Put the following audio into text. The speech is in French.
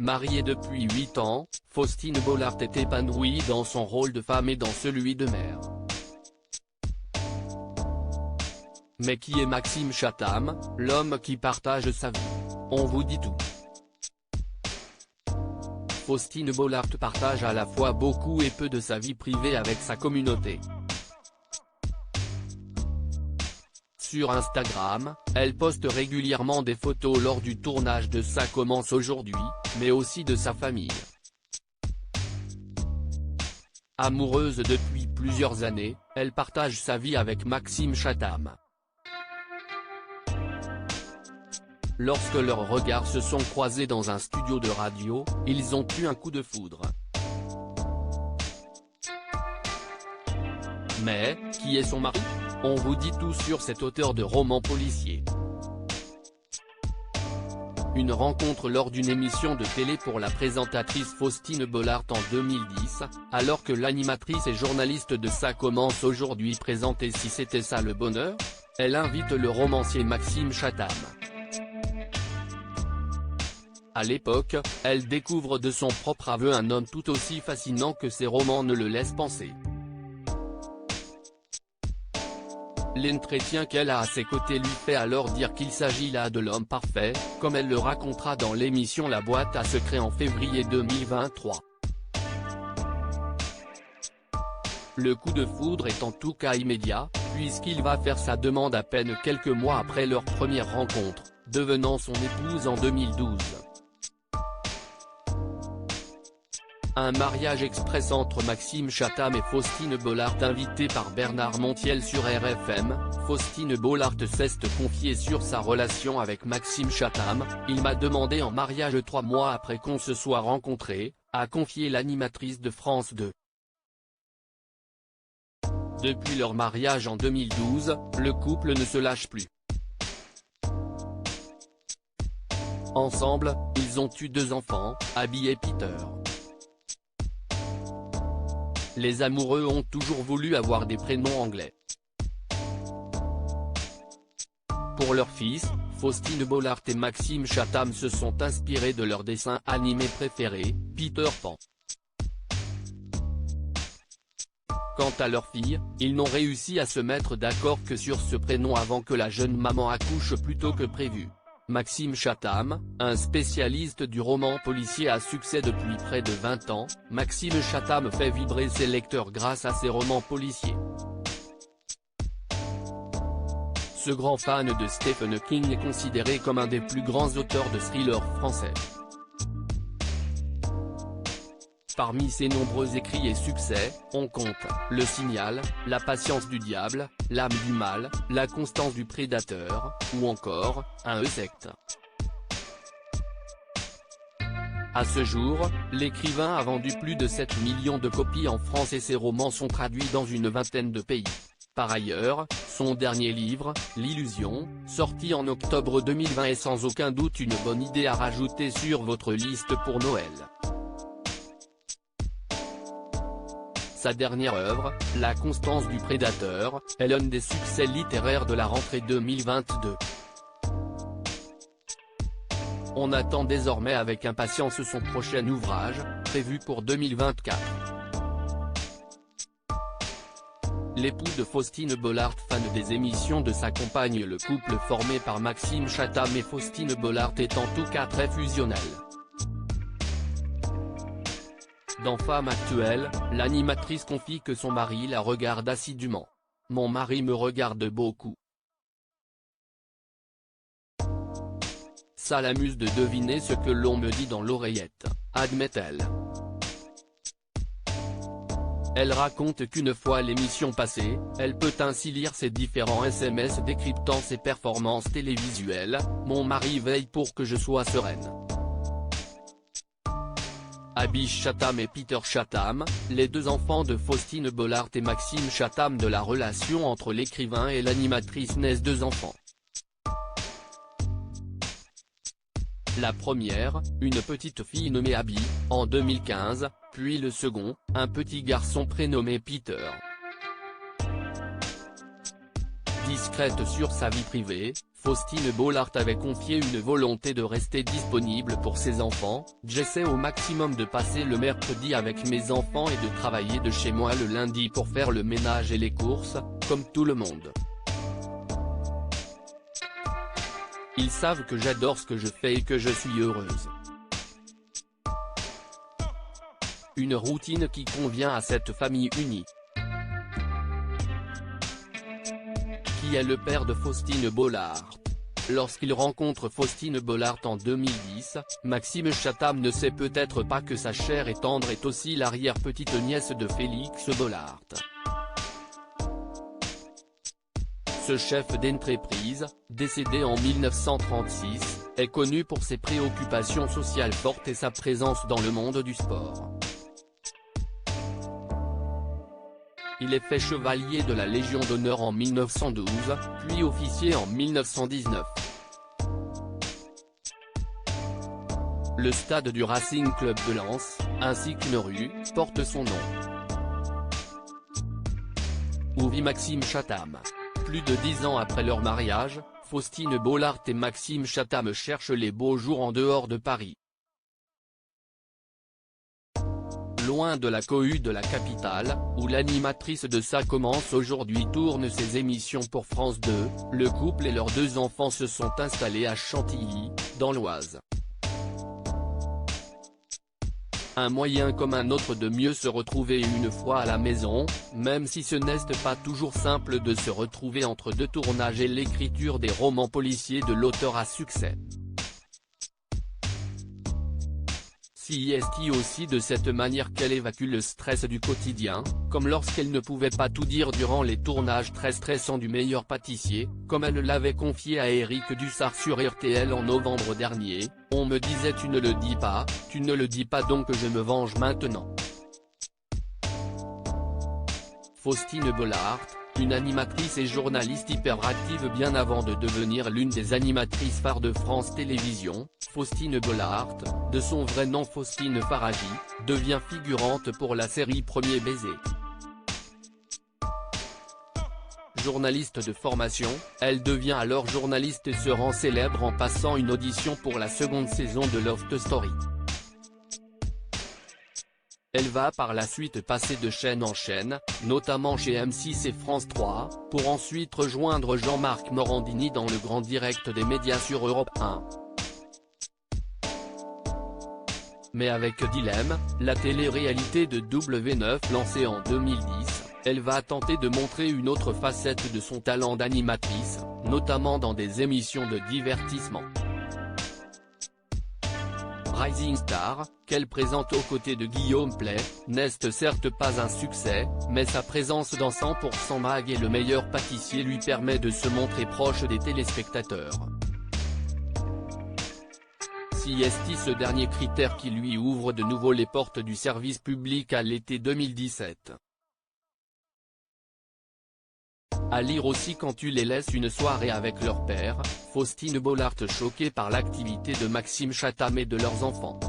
Mariée depuis 8 ans, Faustine Bollaert est épanouie dans son rôle de femme et dans celui de mère. Mais qui est Maxime Chatham, l'homme qui partage sa vie? On vous dit tout. Faustine Bollaert partage à la fois beaucoup et peu de sa vie privée avec sa communauté. Sur Instagram, elle poste régulièrement des photos lors du tournage de Ça commence aujourd'hui, mais aussi de sa famille. Amoureuse depuis plusieurs années, elle partage sa vie avec Maxime Chatham. Lorsque leurs regards se sont croisés dans un studio de radio, ils ont eu un coup de foudre. Mais, qui est son mari? On vous dit tout sur cet auteur de romans policiers. Une rencontre lors d'une émission de télé pour la présentatrice Faustine Bollaert en 2010, alors que l'animatrice et journaliste de Ça commence aujourd'hui présentait Si c'était ça le bonheur, elle invite le romancier Maxime Chatham. À l'époque, elle découvre de son propre aveu un homme tout aussi fascinant que ses romans ne le laissent penser. L'entretien qu'elle a à ses côtés lui fait alors dire qu'il s'agit là de l'homme parfait, comme elle le racontera dans l'émission La Boîte à secrets en février 2023. Le coup de foudre est en tout cas immédiat, puisqu'il va faire sa demande à peine quelques mois après leur première rencontre, devenant son épouse en 2012. Un mariage express entre Maxime Chatham et Faustine Bollaert invité par Bernard Montiel sur RFM. Faustine Bollaert s'est confiée sur sa relation avec Maxime Chatham. Il m'a demandé en mariage 3 mois après qu'on se soit rencontrés, a confié l'animatrice de France 2. Depuis leur mariage en 2012, le couple ne se lâche plus. Ensemble, ils ont eu 2 enfants, Abby et Peter. Les amoureux ont toujours voulu avoir des prénoms anglais. Pour leur fils, Faustine Bollaert et Maxime Chatham se sont inspirés de leur dessin animé préféré, Peter Pan. Quant à leur fille, ils n'ont réussi à se mettre d'accord que sur ce prénom avant que la jeune maman accouche plus tôt que prévu. Maxime Chatham, un spécialiste du roman policier à succès depuis près de 20 ans, Maxime Chatham fait vibrer ses lecteurs grâce à ses romans policiers. Ce grand fan de Stephen King est considéré comme un des plus grands auteurs de thrillers français. Parmi ses nombreux écrits et succès, on compte Le Signal, La patience du diable, L'âme du mal, La constance du prédateur, ou encore Un Insecte. À ce jour, l'écrivain a vendu plus de 7 millions de copies en France et ses romans sont traduits dans une vingtaine de pays. Par ailleurs, son dernier livre, L'Illusion, sorti en octobre 2020 est sans aucun doute une bonne idée à rajouter sur votre liste pour Noël. Sa dernière œuvre, La constance du prédateur, est l'un des succès littéraires de la rentrée 2022. On attend désormais avec impatience son prochain ouvrage, prévu pour 2024. L'époux de Faustine Bollaert, fan des émissions de sa compagne, le couple formé par Maxime Chatham et Faustine Bollaert est en tout cas très fusionnel. Dans Femme actuelle, l'animatrice confie que son mari la regarde assidûment. « Mon mari me regarde beaucoup. Ça l'amuse de deviner ce que l'on me dit dans l'oreillette », admet-elle. Elle raconte qu'une fois l'émission passée, elle peut ainsi lire ses différents SMS décryptant ses performances télévisuelles. « Mon mari veille pour que je sois sereine. » Abby Chatham et Peter Chatham, les 2 enfants de Faustine Bollaert et Maxime Chatham. De la relation entre l'écrivain et l'animatrice naissent 2 enfants. La première, une petite fille nommée Abby, en 2015, puis le second, un petit garçon prénommé Peter. Discrète sur sa vie privée, Faustine Bollaert avait confié une volonté de rester disponible pour ses enfants. « J'essaie au maximum de passer le mercredi avec mes enfants et de travailler de chez moi le lundi pour faire le ménage et les courses, comme tout le monde. Ils savent que j'adore ce que je fais et que je suis heureuse. Une routine qui convient à cette famille unie. » Qui est le père de Faustine Bollaert. Lorsqu'il rencontre Faustine Bollaert en 2010, Maxime Chatham ne sait peut-être pas que sa chère et tendre est aussi l'arrière-petite-nièce de Félix Bollaert. Ce chef d'entreprise, décédé en 1936, est connu pour ses préoccupations sociales fortes et sa présence dans le monde du sport. Il est fait chevalier de la Légion d'honneur en 1912, puis officier en 1919. Le stade du Racing Club de Lens, ainsi qu'une rue, porte son nom. Où vit Maxime Chatham. Plus de 10 ans après leur mariage, Faustine Bollaert et Maxime Chatham cherchent les beaux jours en dehors de Paris. Loin de la cohue de la capitale, où l'animatrice de Ça commence aujourd'hui tourne ses émissions pour France 2, le couple et leurs 2 enfants se sont installés à Chantilly, dans l'Oise. Un moyen comme un autre de mieux se retrouver une fois à la maison, même si ce n'est pas toujours simple de se retrouver entre 2 tournages et l'écriture des romans policiers de l'auteur à succès. C'est aussi de cette manière qu'elle évacue le stress du quotidien, comme lorsqu'elle ne pouvait pas tout dire durant les tournages très stressants du Meilleur pâtissier, comme elle l'avait confié à Éric Dussart sur RTL en novembre dernier. « On me disait tu ne le dis pas donc je me venge maintenant. » Faustine Bollaert, une animatrice et journaliste hyperactive bien avant de devenir l'une des animatrices phares de France Télévisions, Faustine Bollaert, de son vrai nom Faustine Faraji, devient figurante pour la série Premier baiser. Journaliste de formation, elle devient alors journaliste et se rend célèbre en passant une audition pour la 2e saison de Love Story. Elle va par la suite passer de chaîne en chaîne, notamment chez M6 et France 3, pour ensuite rejoindre Jean-Marc Morandini dans le Grand Direct des médias sur Europe 1. Mais avec Dilemme, la télé-réalité de W9 lancée en 2010, elle va tenter de montrer une autre facette de son talent d'animatrice, notamment dans des émissions de divertissement. Rising Star, qu'elle présente aux côtés de Guillaume Pley, n'est certes pas un succès, mais sa présence dans 100% Mag et Le Meilleur pâtissier lui permet de se montrer proche des téléspectateurs. C'est ce dernier critère qui lui ouvre de nouveau les portes du service public à l'été 2017. À lire aussi quand tu les laisses une soirée avec leur père, Faustine Bollaert choquée par l'activité de Maxime Chatham et de leurs enfants.